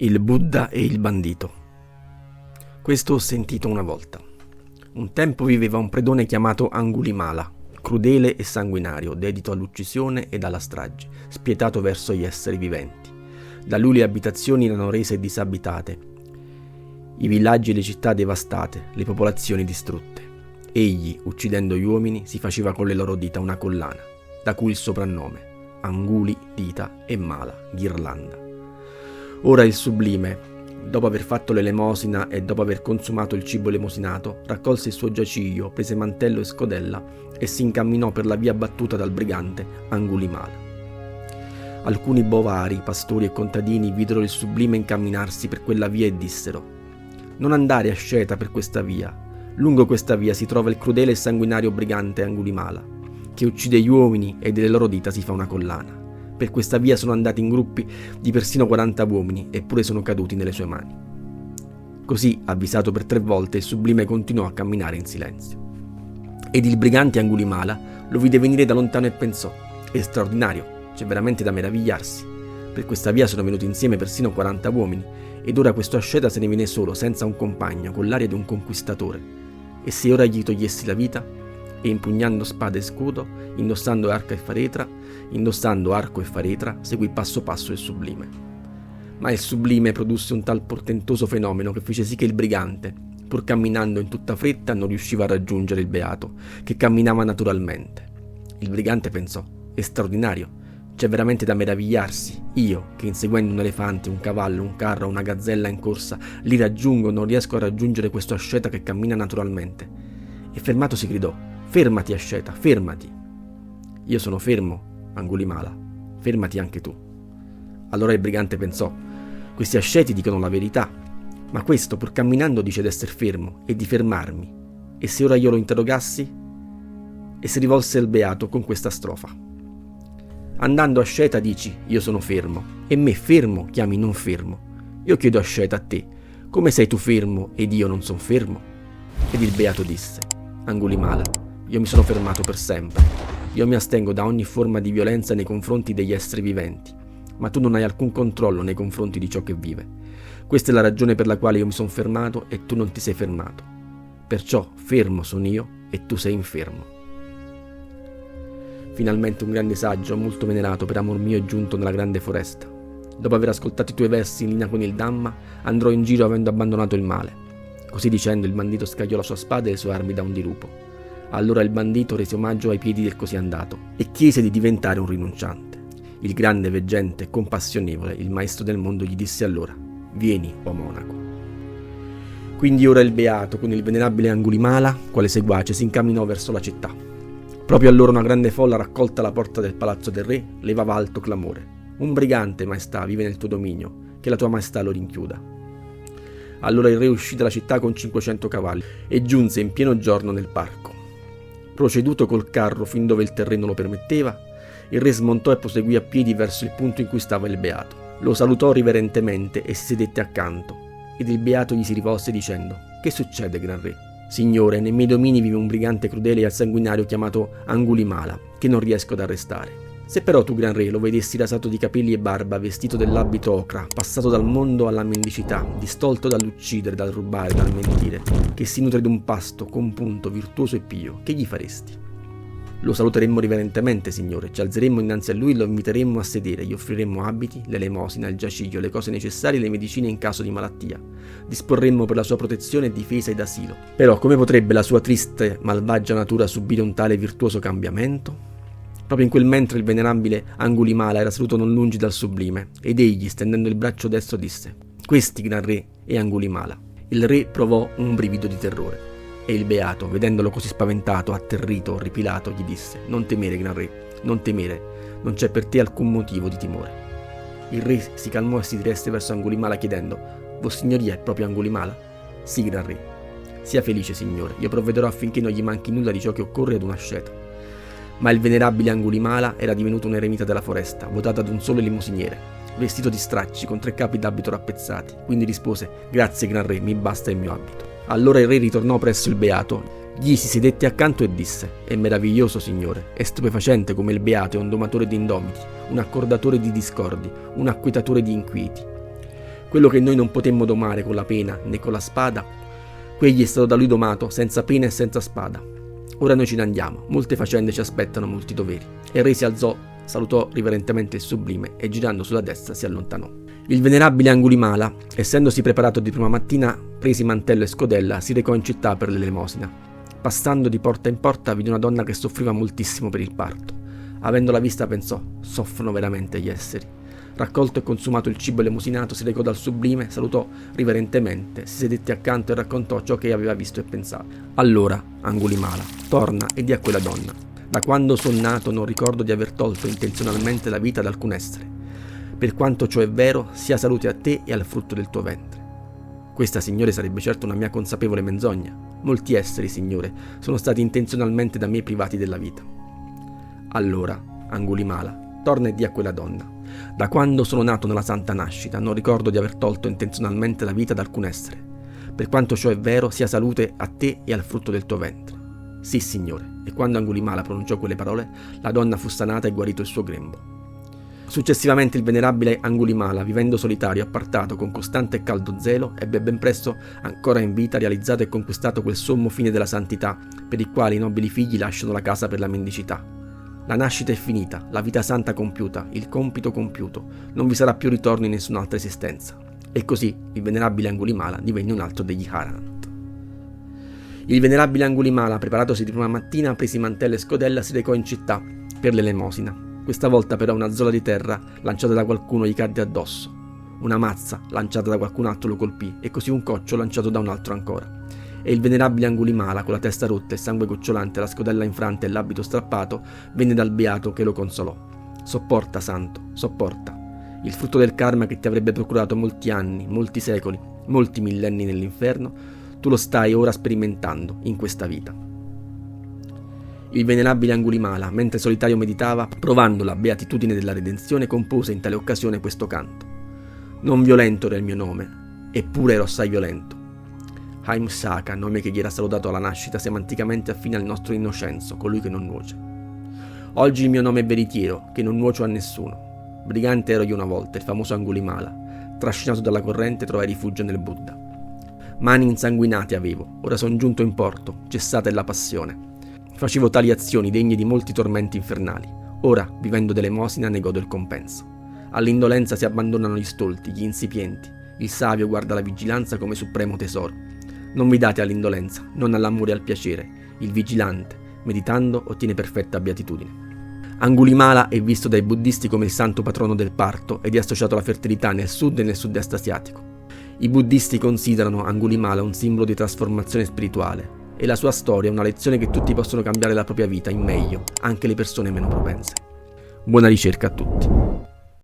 Il Buddha e il bandito. Questo ho sentito una volta. Un tempo viveva un predone chiamato Angulimala, crudele e sanguinario, dedito all'uccisione ed alla strage, spietato verso gli esseri viventi. Da lui le abitazioni erano rese disabitate, i villaggi e le città devastate, le popolazioni distrutte. Egli, uccidendo gli uomini, si faceva con le loro dita una collana, da cui il soprannome, Anguli, dita, e Mala, ghirlanda. Ora il sublime, dopo aver fatto l'elemosina e dopo aver consumato il cibo elemosinato, raccolse il suo giaciglio, prese mantello e scodella e si incamminò per la via battuta dal brigante Angulimala. Alcuni bovari, pastori e contadini videro il sublime incamminarsi per quella via e dissero: «Non andare a sceta per questa via. Lungo questa via si trova il crudele e sanguinario brigante Angulimala, che uccide gli uomini e delle loro dita si fa una collana. Per questa via sono andati in gruppi di persino 40 uomini, eppure sono caduti nelle sue mani». Così, avvisato per 3 volte, il sublime continuò a camminare in silenzio. Ed il brigante Angulimala lo vide venire da lontano e pensò: «È straordinario, c'è veramente da meravigliarsi. Per questa via sono venuti insieme persino 40 uomini, ed ora questo asceta se ne viene solo, senza un compagno, con l'aria di un conquistatore. E se ora gli togliessi la vita?» E impugnando spada e scudo, indossando arco e faretra, seguì passo passo il sublime. Ma il sublime produsse un tal portentoso fenomeno che fece sì che il brigante, pur camminando in tutta fretta, non riusciva a raggiungere il beato, che camminava naturalmente. Il brigante pensò: «È straordinario, c'è veramente da meravigliarsi. Io, che inseguendo un elefante, un cavallo, un carro, una gazzella in corsa, li raggiungo, non riesco a raggiungere questo asceta che cammina naturalmente». E fermato si gridò: «Fermati, asceta, fermati!» «Io sono fermo, Angulimala, fermati anche tu». Allora il brigante pensò: «Questi asceti dicono la verità, ma questo pur camminando dice d'esser fermo e di fermarmi. E se ora io lo interrogassi?» E si rivolse al beato con questa strofa: «Andando asceta dici: io sono fermo, e me fermo chiami non fermo. Io chiedo asceta a te: come sei tu fermo ed io non son fermo?» Ed il beato disse: «Angulimala, io mi sono fermato per sempre. Io mi astengo da ogni forma di violenza nei confronti degli esseri viventi, ma tu non hai alcun controllo nei confronti di ciò che vive. Questa è la ragione per la quale io mi sono fermato e tu non ti sei fermato. Perciò fermo sono io e tu sei infermo». Finalmente un grande saggio, molto venerato per amor mio, è giunto nella grande foresta. Dopo aver ascoltato i tuoi versi in linea con il Dhamma, andrò in giro avendo abbandonato il male. Così dicendo, il bandito scagliò la sua spada e le sue armi da un dirupo. Allora il bandito rese omaggio ai piedi del così andato e chiese di diventare un rinunciante. Il grande, veggente e compassionevole, il maestro del mondo, gli disse allora: «Vieni, o monaco». Quindi ora il beato, con il venerabile Angulimala quale seguace, si incamminò verso la città. Proprio allora una grande folla, raccolta alla porta del palazzo del re, levava alto clamore: «Un brigante, maestà, vive nel tuo dominio, che la tua maestà lo rinchiuda». Allora il re uscì dalla città con 500 cavalli e giunse in pieno giorno nel parco. Proceduto col carro fin dove il terreno lo permetteva, il re smontò e proseguì a piedi verso il punto in cui stava il beato. Lo salutò riverentemente e si sedette accanto, ed il beato gli si rivolse dicendo: «Che succede, gran re?» «Signore, nei miei domini vive un brigante crudele e sanguinario chiamato Angulimala, che non riesco ad arrestare. Se però tu, gran re, lo vedessi rasato di capelli e barba, vestito dell'abito ocra, passato dal mondo alla mendicità, distolto dall'uccidere, dal rubare, dal mentire, che si nutre d'un pasto compunto, virtuoso e pio, che gli faresti?» «Lo saluteremmo riverentemente, signore, ci alzeremmo innanzi a lui, lo inviteremmo a sedere, gli offriremmo abiti, l'elemosina, il giaciglio, le cose necessarie e le medicine in caso di malattia. Disporremmo per la sua protezione, difesa ed asilo. Però come potrebbe la sua triste, malvagia natura subire un tale virtuoso cambiamento?» Proprio in quel mentre il venerabile Angulimala era seduto non lungi dal sublime, ed egli, stendendo il braccio destro, disse: «Questi, gran re, è Angulimala». Il re provò un brivido di terrore, e il beato, vedendolo così spaventato, atterrito, orripilato, gli disse: «Non temere, gran re, non temere, non c'è per te alcun motivo di timore». Il re si calmò e si diresse verso Angulimala chiedendo: «Vossignoria è proprio Angulimala?» «Sì, gran re». «Sia felice, signore, io provvederò affinché non gli manchi nulla di ciò che occorre ad un asceta». Ma il venerabile Angulimala era divenuto un eremita della foresta, votato ad un solo elemosiniere, vestito di stracci, con 3 capi d'abito rappezzati. Quindi rispose: «Grazie, gran re, mi basta il mio abito». Allora il re ritornò presso il beato, gli si sedette accanto e disse: «È meraviglioso, signore, è stupefacente come il beato è un domatore di indomiti, un accordatore di discordi, un acquietatore di inquieti. Quello che noi non potemmo domare con la pena né con la spada, quegli è stato da lui domato senza pena e senza spada. Ora noi ce ne andiamo, molte faccende ci aspettano, molti doveri. E il re si alzò, salutò riverentemente il sublime e girando sulla destra si allontanò. Il venerabile Angulimala, essendosi preparato di prima mattina, presi mantello e scodella, si recò in città per l'elemosina. Passando di porta in porta vide una donna che soffriva moltissimo per il parto. Avendola vista pensò: soffrono veramente gli esseri. Raccolto e consumato il cibo elemosinato, si recò dal sublime, salutò riverentemente, si sedette accanto e raccontò ciò che aveva visto e pensato. Allora, Angulimala, torna e di a quella donna: da quando son nato non ricordo di aver tolto intenzionalmente la vita ad alcun essere. Per quanto ciò è vero, sia salute a te e al frutto del tuo ventre. Questa, signore, sarebbe certo una mia consapevole menzogna. Molti esseri, signore, sono stati intenzionalmente da me privati della vita. Allora, Angulimala, torna e di a quella donna: da quando sono nato nella santa nascita non ricordo di aver tolto intenzionalmente la vita ad alcun essere. Per quanto ciò è vero, sia salute a te e al frutto del tuo ventre. Sì, signore. E quando Angulimala pronunciò quelle parole, la donna fu sanata e guarito il suo grembo. Successivamente il venerabile Angulimala, vivendo solitario, appartato, con costante e caldo zelo, ebbe ben presto, ancora in vita, realizzato e conquistato quel sommo fine della santità, per il quale i nobili figli lasciano la casa per la mendicità. La nascita è finita, la vita santa compiuta, il compito compiuto, non vi sarà più ritorno in nessun'altra esistenza. E così il venerabile Angulimala divenne un altro degli Arahant. Il venerabile Angulimala, preparatosi di prima mattina, presi mantello e scodella, si recò in città per l'elemosina. Questa volta però una zolla di terra lanciata da qualcuno gli cadde addosso. Una mazza lanciata da qualcun altro lo colpì e così un coccio lanciato da un altro ancora. E il venerabile Angulimala, con la testa rotta e sangue gocciolante, la scodella infranta e l'abito strappato, venne dal beato che lo consolò. Sopporta, santo, sopporta. Il frutto del karma che ti avrebbe procurato molti anni, molti secoli, molti millenni nell'inferno, tu lo stai ora sperimentando in questa vita. Il venerabile Angulimala, mentre solitario meditava, provando la beatitudine della redenzione, compose in tale occasione questo canto: non violento era il mio nome, eppure ero assai violento. Haim Saka, nome che gli era salutato alla nascita, semanticamente affine al nostro innocenzo, colui che non nuoce. Oggi il mio nome è veritiero, che non nuocio a nessuno. Brigante ero io una volta, il famoso Angulimala. Trascinato dalla corrente trovai rifugio nel Buddha. Mani insanguinate avevo, ora son giunto in porto, cessata è la passione. Facevo tali azioni degne di molti tormenti infernali. Ora, vivendo d'elemosina, ne godo il compenso. All'indolenza si abbandonano gli stolti, gli insipienti. Il savio guarda la vigilanza come supremo tesoro. Non vi date all'indolenza, non all'amore e al piacere. Il vigilante, meditando, ottiene perfetta beatitudine. Angulimala è visto dai buddisti come il santo patrono del parto ed è associato alla fertilità nel sud e nel sud-est asiatico. I buddisti considerano Angulimala un simbolo di trasformazione spirituale e la sua storia è una lezione che tutti possono cambiare la propria vita in meglio, anche le persone meno propense. Buona ricerca a tutti.